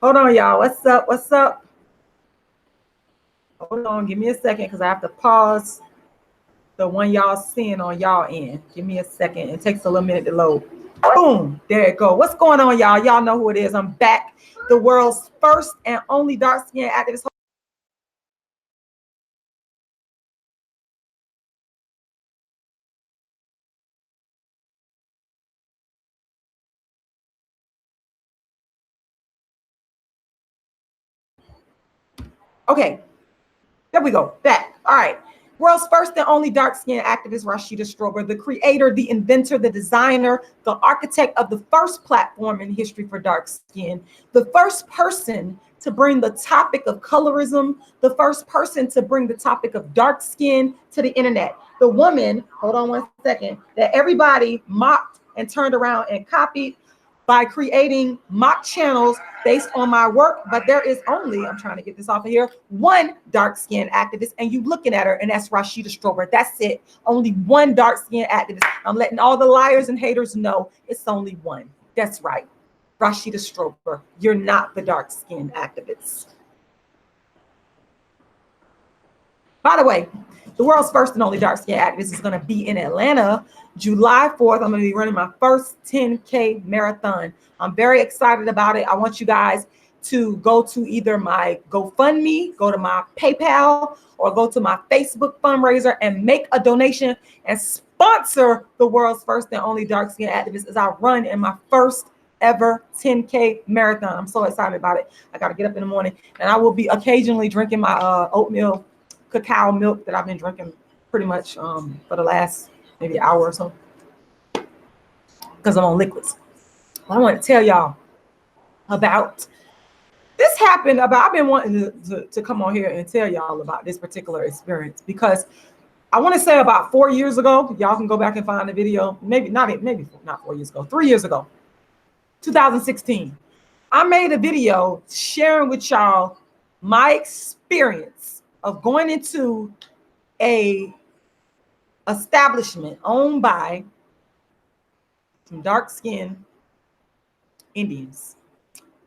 Hold on, y'all. What's up? What's up? Hold on. Give me a second because I have to pause the one y'all seeing on y'all end. Give me a second. It takes a little minute to load. Boom. There it go. What's going on, y'all? Y'all know who it is. I'm back. The world's first and only dark skinned activist. Okay. There we go. Back. All right. World's first and only dark skinned activist, Rashida Strober, the creator, the inventor, the designer, the architect of the first platform in history for dark skin, the first person to bring the topic of colorism, the first person to bring the topic of dark skin to the internet. The woman, hold on one second, that everybody mocked and turned around and copied by creating mock channels based on my work, but there is only, I'm trying to get this off of here, one dark-skinned activist, and you looking at her, and that's Rashida Strober. That's it. Only one dark-skinned activist. I'm letting all the liars and haters know it's only one. That's right. Rashida Strober, you're not the dark-skinned activist. By the way, the world's first and only dark skinned activist is going to be in Atlanta July 4th. I'm going to be running my first 10K marathon. I'm very excited about it. I want you guys to go to either my GoFundMe, go to my PayPal, or go to my Facebook fundraiser and make a donation and sponsor the world's first and only dark skinned activist as I run in my first ever 10K marathon. I'm so excited about it. I got to get up in the morning, and I will be occasionally drinking my oatmeal cacao milk that I've been drinking pretty much for the last maybe hour or so because I'm on liquids. I want to tell y'all about this happened about I've been wanting to come on here and tell y'all about this particular experience because I want to say about 4 years ago, y'all can go back and find the video, maybe not 4 years ago, 3 years ago, 2016. I made a video sharing with y'all my experience of going into a establishment owned by some dark-skinned Indians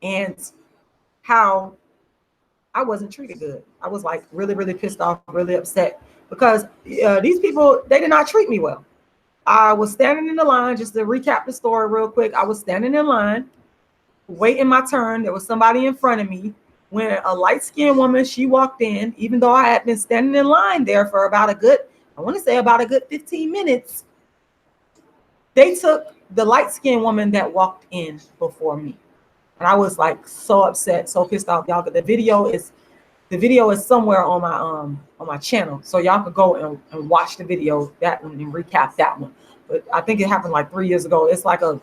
and how I wasn't treated good. I was like really, really pissed off, really upset because these people, they did not treat me well. I was standing in the line, just to recap the story real quick. I was standing in line, waiting my turn. There was somebody in front of me. When a light-skinned woman, she walked in, even though I had been standing in line there for about a good 15 minutes, they took the light-skinned woman that walked in before me. And I was like so upset, so pissed off, y'all. The video is somewhere on my channel. So y'all could go and watch the video, that one, and recap that one. But I think it happened like 3 years ago. It's like a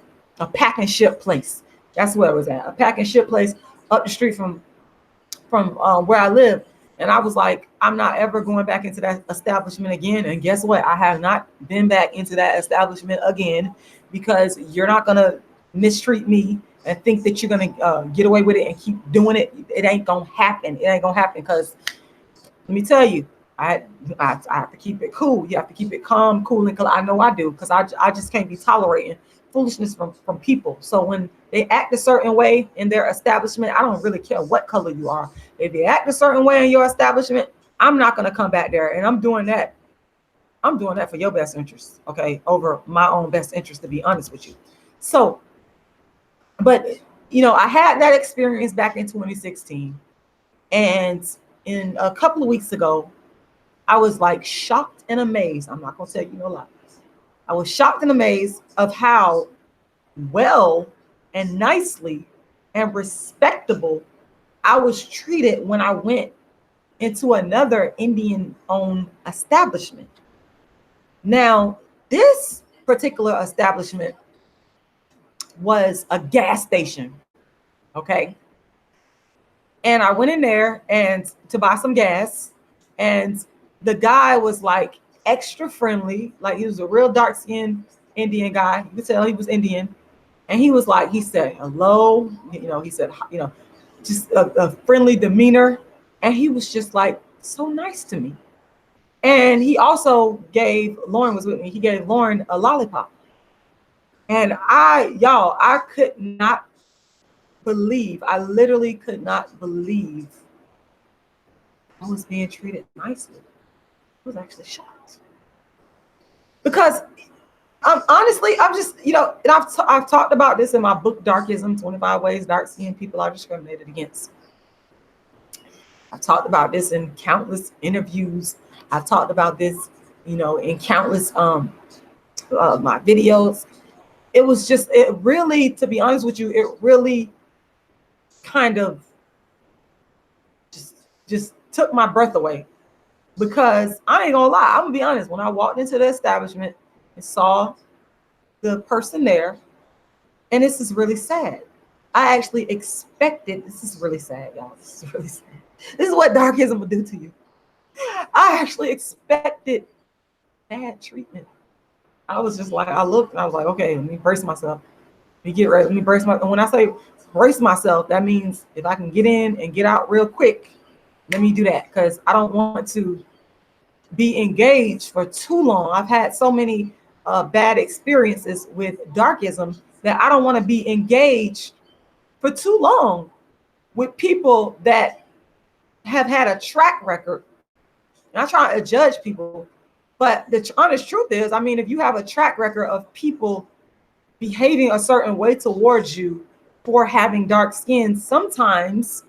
pack and ship place. That's where it was at. A pack and ship place up the street from where I live. And I was like, I'm not ever going back into that establishment again. And guess what? I have not been back into that establishment again because you're not going to mistreat me and think that you're going to get away with it and keep doing it. It ain't going to happen. It ain't going to happen because let me tell you, I have to keep it cool. You have to keep it calm, cool, and I know I do because I just can't be tolerating foolishness from people. So when they act a certain way in their establishment, I don't really care what color you are. If they act a certain way in your establishment, I'm not going to come back there. And I'm doing that for your best interest, okay, over my own best interest, to be honest with you. So, but, I had that experience back in 2016. And in a couple of weeks ago, I was like shocked and amazed. I'm not going to tell you no lie. I was shocked and amazed of how well and nicely and respectable I was treated when I went into another Indian-owned establishment. Now, this particular establishment was a gas station, okay? And I went in there and to buy some gas, and the guy was like extra friendly, like he was a real dark-skinned Indian guy. You could tell he was Indian. And he was like, he said hello, he said, just a friendly demeanor. And he was just like so nice to me. And he also gave, Lauren was with me, he gave Lauren a lollipop. And I could not believe, I literally could not believe I was being treated nicely. I was actually shocked. Because honestly, I'm just, and I've talked about this in my book, Darkism, 25 Ways Dark-Skinned People Are Discriminated Against. I've talked about this in countless interviews. I've talked about this, in countless my videos. It was just, it really, to be honest with you, it really kind of just took my breath away. Because I ain't gonna lie, I'm gonna be honest, when I walked into the establishment and saw the person there, and this is really sad. I actually expected, this is really sad, y'all. This is really sad. This is what darkism will do to you. I actually expected bad treatment. I was just like, I looked and I was like, okay, let me brace myself. Let me get ready. Let me brace myself. And when I say brace myself, that means if I can get in and get out real quick, let me do that, because I don't want to be engaged for too long. I've had so many bad experiences with darkism that I don't want to be engaged for too long with people that have had a track record. And I try to judge people, but the honest truth is, I mean, if you have a track record of people behaving a certain way towards you for having dark skin, sometimes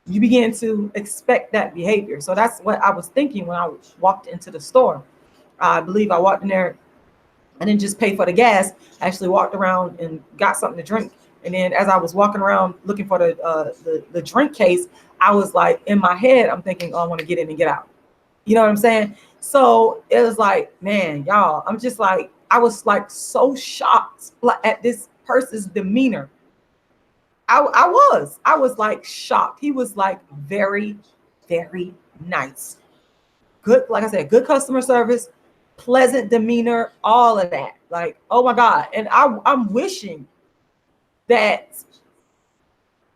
you begin to expect that behavior. So that's what I was thinking when I walked into the store. I believe I walked in there. I didn't just pay for the gas. I actually walked around and got something to drink. And then as I was walking around looking for the drink case, I was like, in my head, I'm thinking, oh, I want to get in and get out. You know what I'm saying? So it was like, man, y'all, I'm just like, I was like so shocked at this person's demeanor. I was like shocked. He was like very, very nice. Good, like I said, good customer service, pleasant demeanor, all of that. Like, oh my God. And I'm wishing that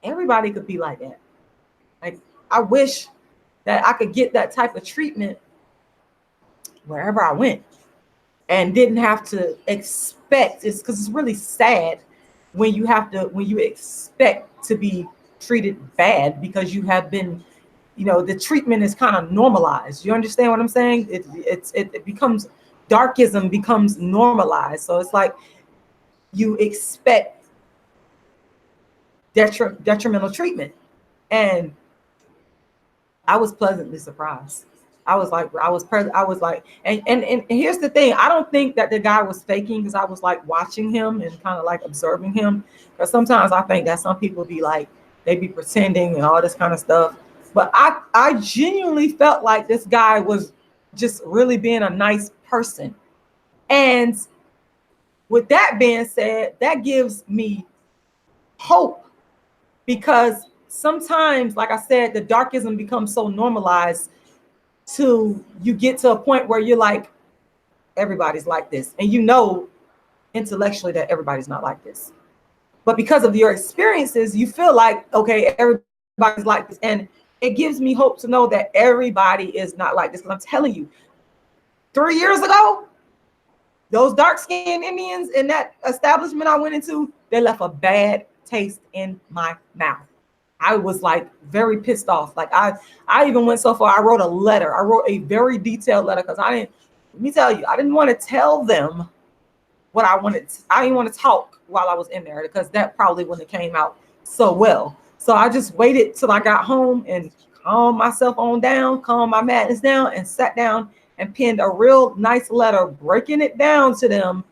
everybody could be like that. Like, I wish that I could get that type of treatment wherever I went and didn't have to expect. It's because it's really sad when you expect to be treated bad because you have been, the treatment is kind of normalized. You understand what I'm saying? It becomes, darkism becomes normalized. So it's like you expect detrimental treatment. And I was pleasantly surprised. I was like, and here's the thing. I don't think that the guy was faking, because I was like watching him and kind of like observing him. Because sometimes I think that some people be like, they be pretending and all this kind of stuff. But I genuinely felt like this guy was just really being a nice person. And with that being said, that gives me hope, because sometimes, like I said, the darkism becomes so normalized to you get to a point where you're like, everybody's like this. And intellectually that everybody's not like this. But because of your experiences, you feel like, okay, everybody's like this. And it gives me hope to know that everybody is not like this. Because I'm telling you, 3 years ago, those dark-skinned Indians in that establishment I went into, they left a bad taste in my mouth. I was like very pissed off. Like I even went so far, I wrote a letter. I wrote a very detailed letter because let me tell you, I didn't want to tell them what I wanted. I didn't want to talk while I was in there, because that probably wouldn't have came out so well. So I just waited till I got home and calmed myself on down, calmed my madness down, and sat down and penned a real nice letter breaking it down to them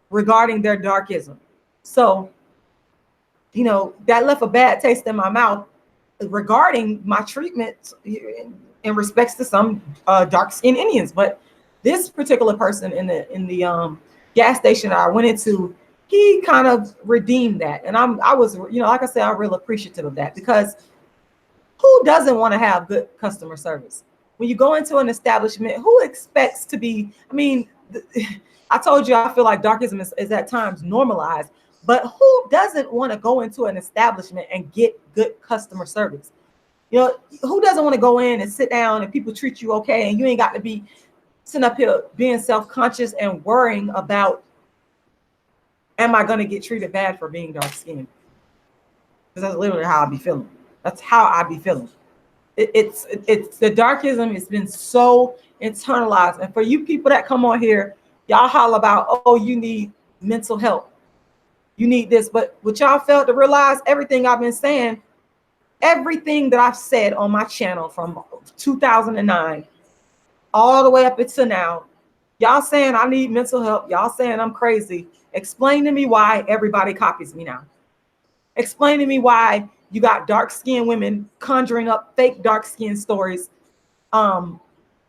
regarding their darkism. So, that left a bad taste in my mouth regarding my treatment in respects to some dark-skinned Indians. But this particular person in the gas station I went into, he kind of redeemed that. And I was, like I said, I'm real appreciative of that, because who doesn't want to have good customer service? When you go into an establishment, who expects to be, I told you, I feel like darkism is at times normalized. But who doesn't want to go into an establishment and get good customer service? Who doesn't want to go in and sit down and people treat you okay, and you ain't got to be sitting up here being self-conscious and worrying about, am I going to get treated bad for being dark-skinned? Because that's literally how I be feeling. That's how I be feeling. It's the darkism. It's been so internalized. And for you people that come on here, y'all holler about, oh, you need mental health. You need this. But what y'all failed to realize, everything I've been saying, everything that I've said on my channel from 2009 all the way up until now, y'all saying I need mental help. Y'all saying I'm crazy. Explain to me why everybody copies me now. Explain to me why you got dark-skinned women conjuring up fake dark-skinned stories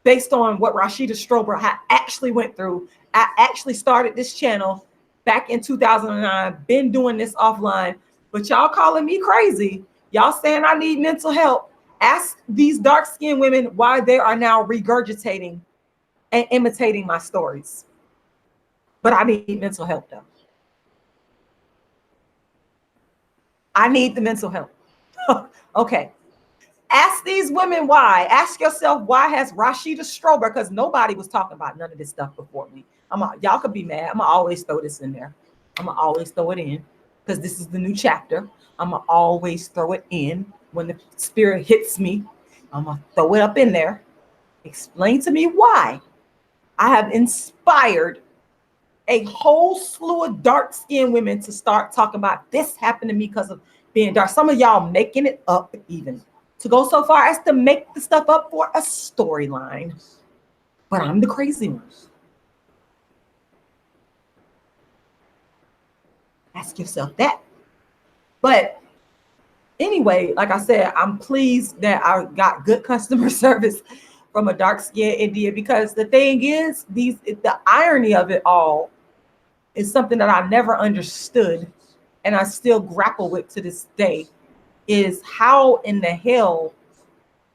based on what Rashida Strober had actually went through. I actually started this channel back in 2009, been doing this offline, but y'all calling me crazy. Y'all saying I need mental help. Ask these dark-skinned women why they are now regurgitating and imitating my stories. But I need mental help though. I need the mental help. Okay. Ask these women why. Ask yourself, why has Rashida Strober, because nobody was talking about none of this stuff before me. Y'all could be mad. I'm going to always throw this in there. I'm going to always throw it in because this is the new chapter. I'm going to always throw it in when the spirit hits me. I'm going to throw it up in there. Explain to me why I have inspired a whole slew of dark-skinned women to start talking about this happened to me because of being dark. Some of y'all making it up, even to go so far as to make the stuff up for a storyline. But I'm the crazy one. Ask yourself that. But anyway, like I said, I'm pleased that I got good customer service from a dark-skinned Indian, because the thing is, the irony of it all is something that I never understood and I still grapple with to this day, is how in the hell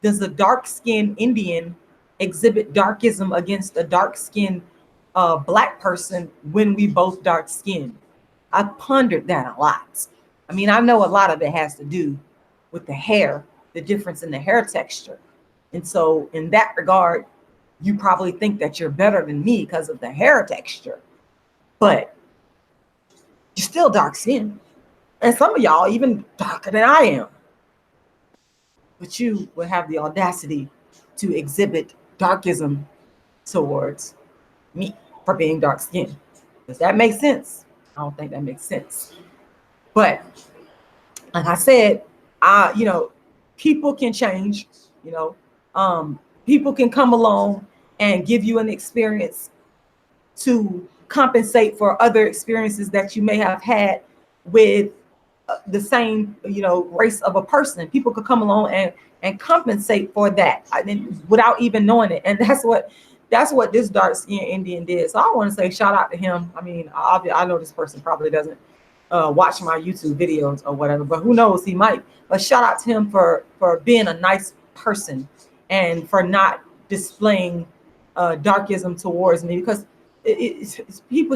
does a dark-skinned Indian exhibit darkism against a dark-skinned Black person when we both dark-skinned? I pondered that a lot. I mean, I know a lot of it has to do with the hair, the difference in the hair texture. And so in that regard, you probably think that you're better than me because of the hair texture. But you're still dark-skinned. And some of y'all even darker than I am. But you will have the audacity to exhibit darkism towards me for being dark-skinned. Does that make sense? I don't think that makes sense. But like I said, people can change, people can come along and give you an experience to compensate for other experiences that you may have had with the same, race of a person. People could come along and compensate for that without even knowing it. And that's what this dark-skinned Indian did. So I want to say shout out to him. I mean, I know this person probably doesn't watch my YouTube videos or whatever, but who knows, he might. But shout out to him for being a nice person and for not displaying darkism towards me, because people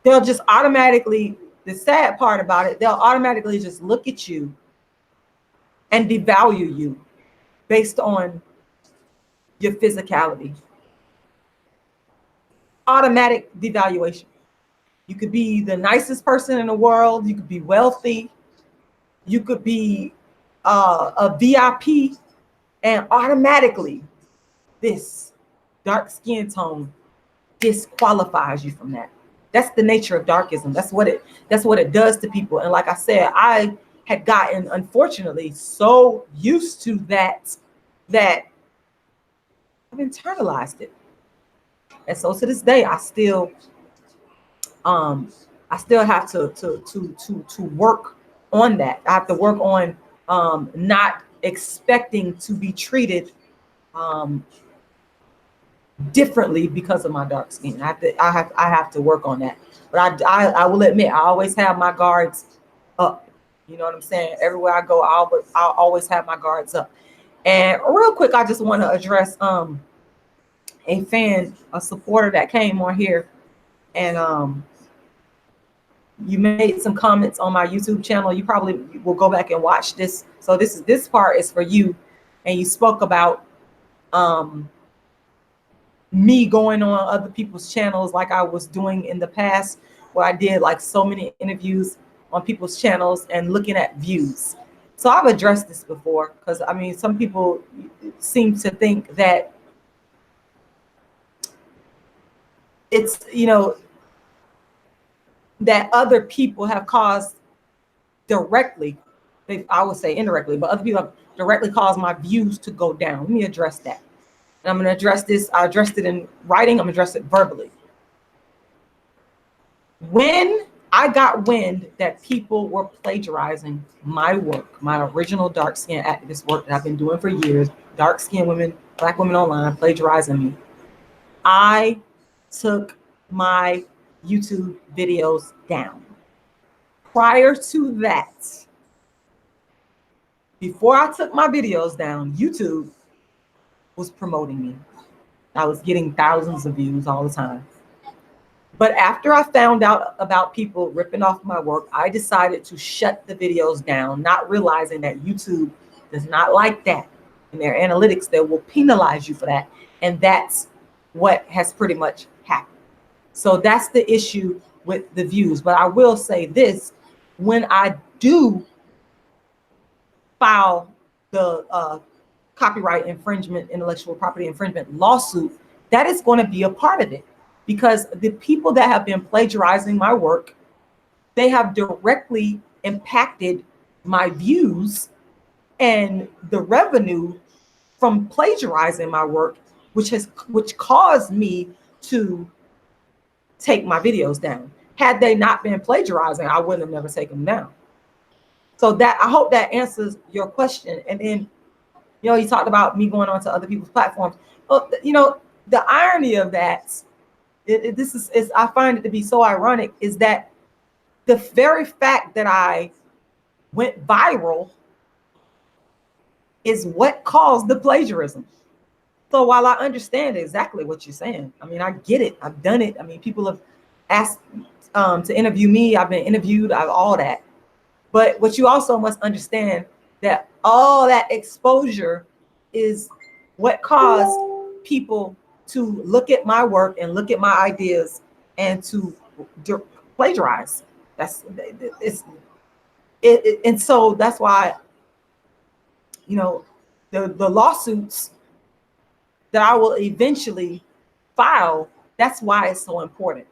they'll just automatically, the sad part about it, they'll automatically just look at you and devalue you based on your physicality. Automatic devaluation. You could be the nicest person in the world. You could be wealthy. You could be a VIP, and automatically this dark skin tone disqualifies you from that. That's the nature of darkism. That's what it does to people. And like I said, I had gotten, unfortunately, so used to that I've internalized it. And so to this day, I still have to work on that. I have to work on not expecting to be treated differently because of my dark skin. I have to work on that. But I will admit, I always have my guards up. You know what I'm saying? Everywhere I go, I'll always have my guards up. And real quick, I just want to address a fan, a supporter that came on here, and you made some comments on my YouTube channel. You probably will go back and watch this. So this part is for you, and you spoke about me going on other people's channels like I was doing in the past, where I did like so many interviews on people's channels and looking at views. So I've addressed this before, because I mean, some people seem to think that it's, you know, that other people have caused directly, I would say indirectly, but other people have directly caused my views to go down. Let me address that. And I'm going to address this. I addressed it in writing. I'm going to address it verbally. When I got wind that people were plagiarizing my work, my original dark skin activist work that I've been doing for years, dark skinned women, Black women online plagiarizing me, I took my YouTube videos down. Prior to that, before I took my videos down, YouTube was promoting me. I was getting thousands of views all the time. But after I found out about people ripping off my work, I decided to shut the videos down, not realizing that YouTube does not like that. In their analytics, they will penalize you for that. And that's what has pretty much happened. So that's the issue with the views. But I will say this, when I do file the copyright infringement, intellectual property infringement lawsuit, that is going to be a part of it. Because the people that have been plagiarizing my work, they have directly impacted my views and the revenue from plagiarizing my work, which caused me to take my videos down. Had they not been plagiarizing, I wouldn't have never taken them down. So that, I hope that answers your question. And then, you know, you talked about me going on to other people's platforms. Well, you know, the irony of that, this is I find it to be so ironic, is that the very fact that I went viral is what caused the plagiarism. So while I understand exactly what you're saying, I mean, I get it. I've done it. I mean, people have asked to interview me. I've been interviewed. I've all that. But what you also must understand, that all that exposure is what caused people to look at my work and look at my ideas and to plagiarize. That's it. And so that's why, you know, the lawsuits that I will eventually file, that's why it's so important.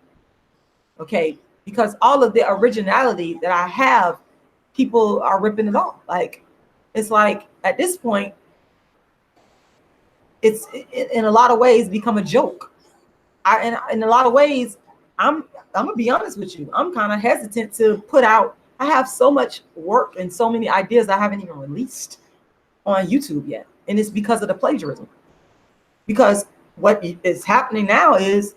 Okay, because all of the originality that I have, people are ripping it off. Like, it's like at this point, it's in a lot of ways become a joke. In a lot of ways, I'm gonna be honest with you, I'm kind of hesitant to put out. I have so much work and so many ideas I haven't even released on YouTube yet, and it's because of the plagiarism. Because what is happening now is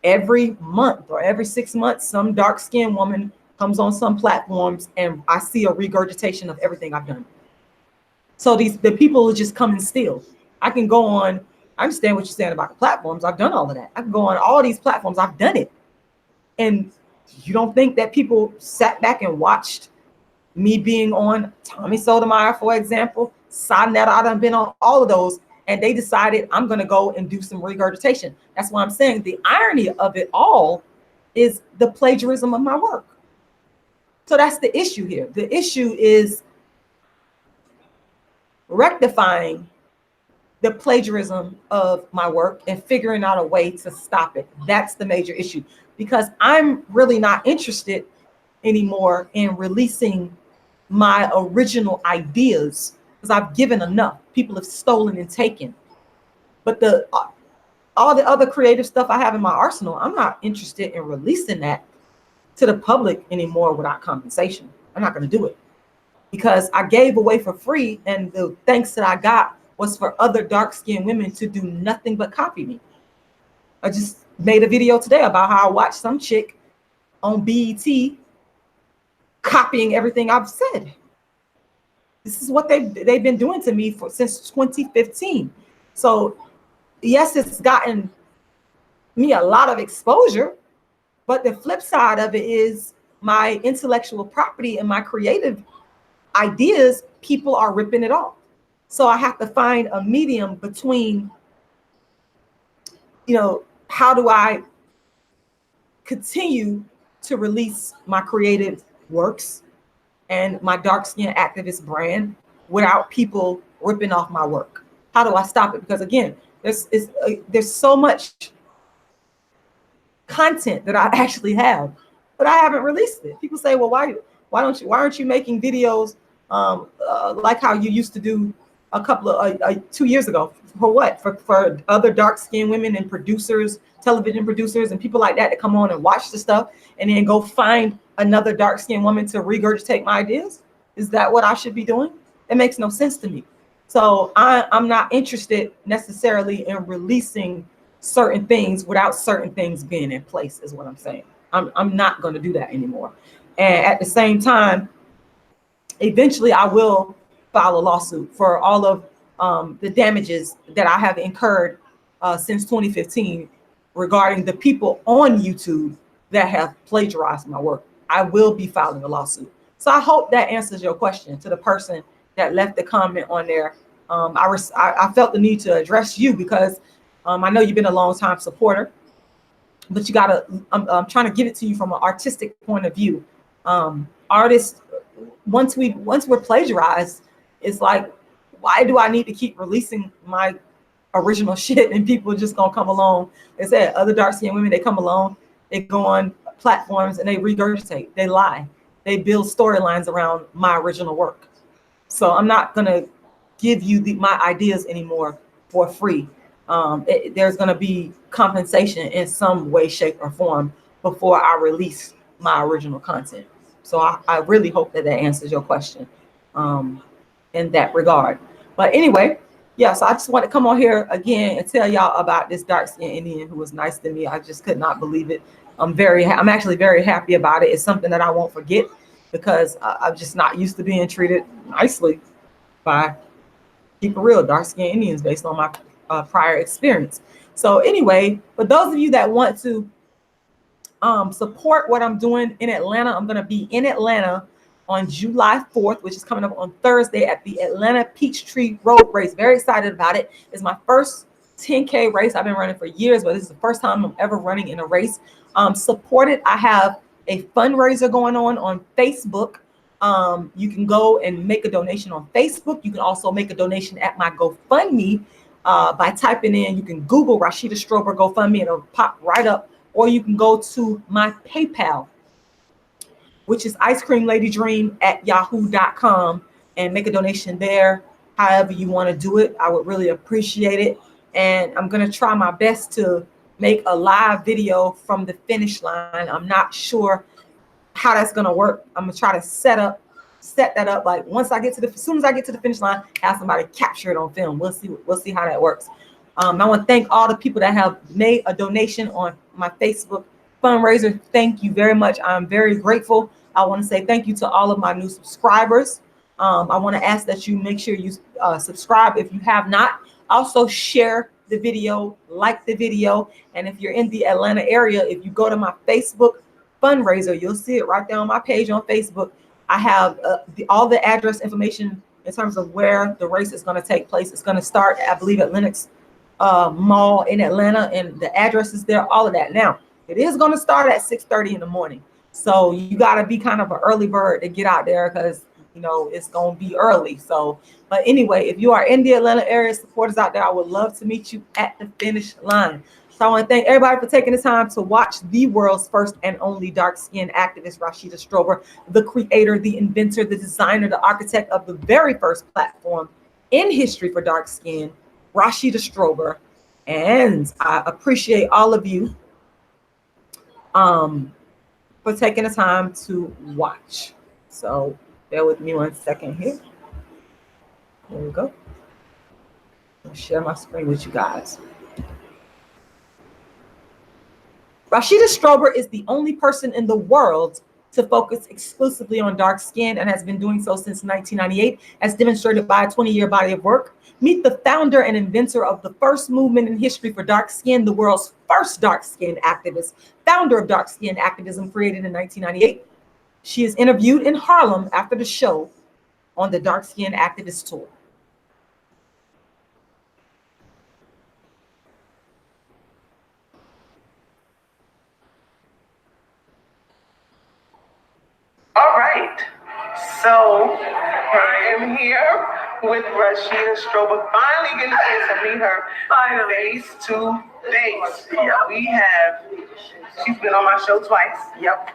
every month or every 6 months, some dark-skinned woman comes on some platforms and I see a regurgitation of everything I've done. So the people will just come and steal. I can go on, I understand what you're saying about the platforms. I've done all of that. I can go on all these platforms. I've done it. And you don't think that people sat back and watched me being on Tommy Sotomayor, for example, Sonnet, I've been on all of those, and they decided I'm going to go and do some regurgitation. That's why I'm saying the irony of it all is the plagiarism of my work. So that's the issue here. The issue is rectifying the plagiarism of my work and figuring out a way to stop it. That's the major issue, because I'm really not interested anymore in releasing my original ideas, because I've given enough. People have stolen and taken. But all the other creative stuff I have in my arsenal, I'm not interested in releasing that to the public anymore without compensation. I'm not going to do it, because I gave away for free, and the thanks that I got was for other dark-skinned women to do nothing but copy me. I just made a video today about how I watched some chick on BET copying everything I've said. This is what they've been doing to me since 2015. So yes, it's gotten me a lot of exposure, but the flip side of it is my intellectual property and my creative ideas, people are ripping it off. So I have to find a medium between, you know, how do I continue to release my creative works and my dark skin activist brand without people ripping off my work? How do I stop it? Because again, there's so much content that I actually have, but I haven't released it. People say, well, why aren't you making videos like how you used to do a couple of 2 years ago? For what? For other dark skinned women and producers, television producers, and people like that to come on and watch the stuff and then go find another dark skinned woman to regurgitate my ideas? Is that what I should be doing? It makes no sense to me. So I'm not interested necessarily in releasing certain things without certain things being in place, is what I'm saying. I'm not going to do that anymore. And at the same time, eventually I will file a lawsuit for all of the damages that I have incurred since 2015 regarding the people on YouTube that have plagiarized my work. I will be filing a lawsuit. So I hope that answers your question to the person that left the comment on there. I felt the need to address you because I know you've been a long time supporter, but you gotta, I'm trying to give it to you from an artistic point of view. Artists, once we're plagiarized, it's like, why do I need to keep releasing my original shit and people just gonna come along? They said other dark skinned women, they come along, they go on platforms and they regurgitate, they lie, they build storylines around my original work. So I'm not gonna give you my ideas anymore for free. There's gonna be compensation in some way, shape, or form before I release my original content. So I really hope that answers your question in that regard. But anyway, yeah, so I just want to come on here again and tell y'all about this dark skinned Indian who was nice to me. I just could not believe it. I'm actually very happy about it. It's something that I won't forget because I'm just not used to being treated nicely by, keep it real, dark skinned Indians based on my prior experience. So anyway, for those of you that want to support what I'm doing in Atlanta, I'm going to be in Atlanta on July 4th, which is coming up on Thursday at the Atlanta Peachtree Road Race. Very excited about it. It's my first 10K race. I've been running for years, but this is the first time I'm ever running in a race. Support it. I have a fundraiser going on Facebook. You can go and make a donation on Facebook. You can also make a donation at my GoFundMe by typing in, you can Google Rashida Strober GoFundMe and it'll pop right up. Or you can go to my PayPal, which is icecreamladydream@yahoo.com, and make a donation there. However you want to do it, I would really appreciate it. And I'm going to try my best to make a live video from the finish line. I'm not sure how that's going to work. I'm going to try to set that up. Like once I get to as soon as I get to the finish line, have somebody capture it on film. We'll see how that works. I want to thank all the people that have made a donation on my Facebook fundraiser. Thank you very much. I'm very grateful. I want to say thank you to all of my new subscribers. I want to ask that you make sure you subscribe if you have not. Also share the video, like the video. And if you're in the Atlanta area, if you go to my Facebook fundraiser, you'll see it right there on my page on Facebook. I have all the address information in terms of where the race is going to take place. It's going to start, I believe, at Lenox Mall in Atlanta, and the address is there, all of that. Now, it is going to start at 6:30 in the morning. So you got to be kind of an early bird to get out there because, you know, it's going to be early. So, but anyway, if you are in the Atlanta area, supporters out there, I would love to meet you at the finish line. So I want to thank everybody for taking the time to watch the world's first and only dark-skinned activist, Rashida Strober, the creator, the inventor, the designer, the architect of the very first platform in history for dark skin, Rashida Strober. And I appreciate all of you for taking the time to watch. So bear with me 1 second here. There we go. I'll share my screen with you guys. Rashida Strober is the only person in the world to focus exclusively on dark skin and has been doing so since 1998, as demonstrated by a 20-year body of work. Meet the founder and inventor of the first movement in history for dark skin, the world's first dark skin activist, founder of dark skin activism created in 1998. She is interviewed in Harlem after the show on the Dark Skin Activist Tour. All right. So I am here with Rashida Strober. Finally getting a chance to meet her face to face. We have, she's been on my show twice. Yep.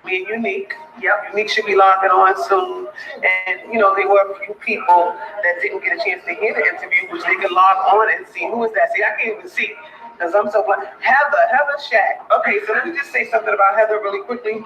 Me and Unique. Yep. Unique should be logging on soon. And, you know, there were a few people that didn't get a chance to hear the interview, which they can log on and see. Who is that? See, I can't even see because I'm so blind. Heather Shack. Okay, so let me just say something about Heather really quickly.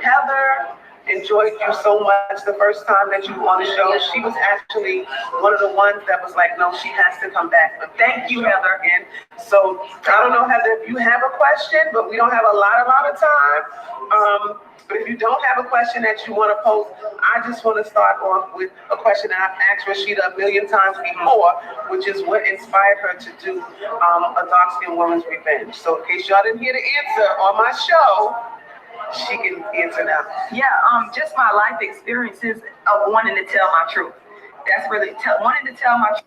Heather enjoyed you so much the first time that you were on the show. She was actually one of the ones that was like, no, she has to come back. But thank you, Heather. And so I don't know, Heather, if you have a question, but we don't have a lot of time. But if you don't have a question that you want to post, I just want to start off with a question that I've asked Rashida a million times before, which is what inspired her to do a dark-skinned woman's revenge. So in case y'all didn't hear the answer on my show, she can answer now. Yeah, just my life experiences of wanting to tell my truth. That's really wanting to tell my truth.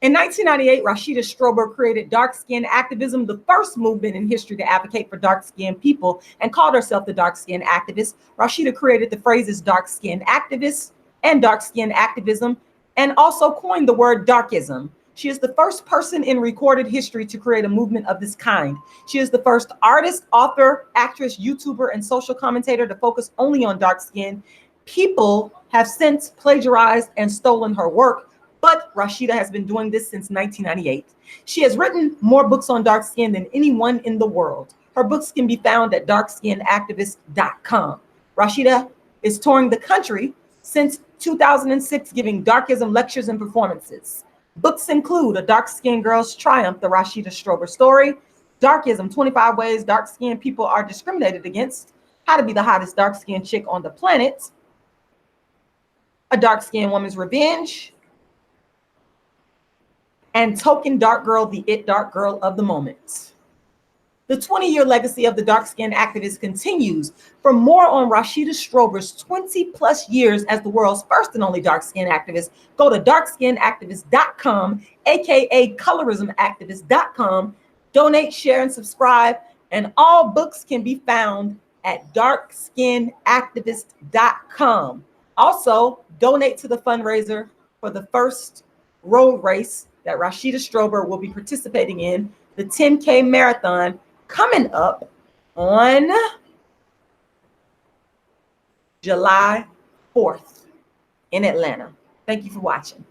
In 1998, Rashida Strober created dark skin activism, the first movement in history to advocate for dark-skinned people, and called herself the dark skin activist. Rashida created the phrases dark skin activist and dark skin activism, and also coined the word darkism. She is the first person in recorded history to create a movement of this kind. She is the first artist, author, actress, YouTuber, and social commentator to focus only on dark skin. People have since plagiarized and stolen her work, but Rashida has been doing this since 1998. She has written more books on dark skin than anyone in the world. Her books can be found at darkskinactivist.com. Rashida is touring the country since 2006, giving darkism lectures and performances. Books include A Dark-Skinned Girl's Triumph, the Rashida Strober Story, Darkism, 25 Ways Dark-Skinned People Are Discriminated Against, How to Be the Hottest Dark-Skinned Chick on the Planet, A Dark-Skinned Woman's Revenge, and Token Dark Girl, the It Dark Girl of the Moment. The 20-year legacy of the dark-skinned activist continues. For more on Rashida Strober's 20-plus years as the world's first and only dark-skinned activist, go to darkskinactivist.com, aka colorismactivist.com. Donate, share, and subscribe. And all books can be found at darkskinactivist.com. Also, donate to the fundraiser for the first road race that Rashida Strober will be participating in, the 10K Marathon, coming up on July 4th in Atlanta. Thank you for watching.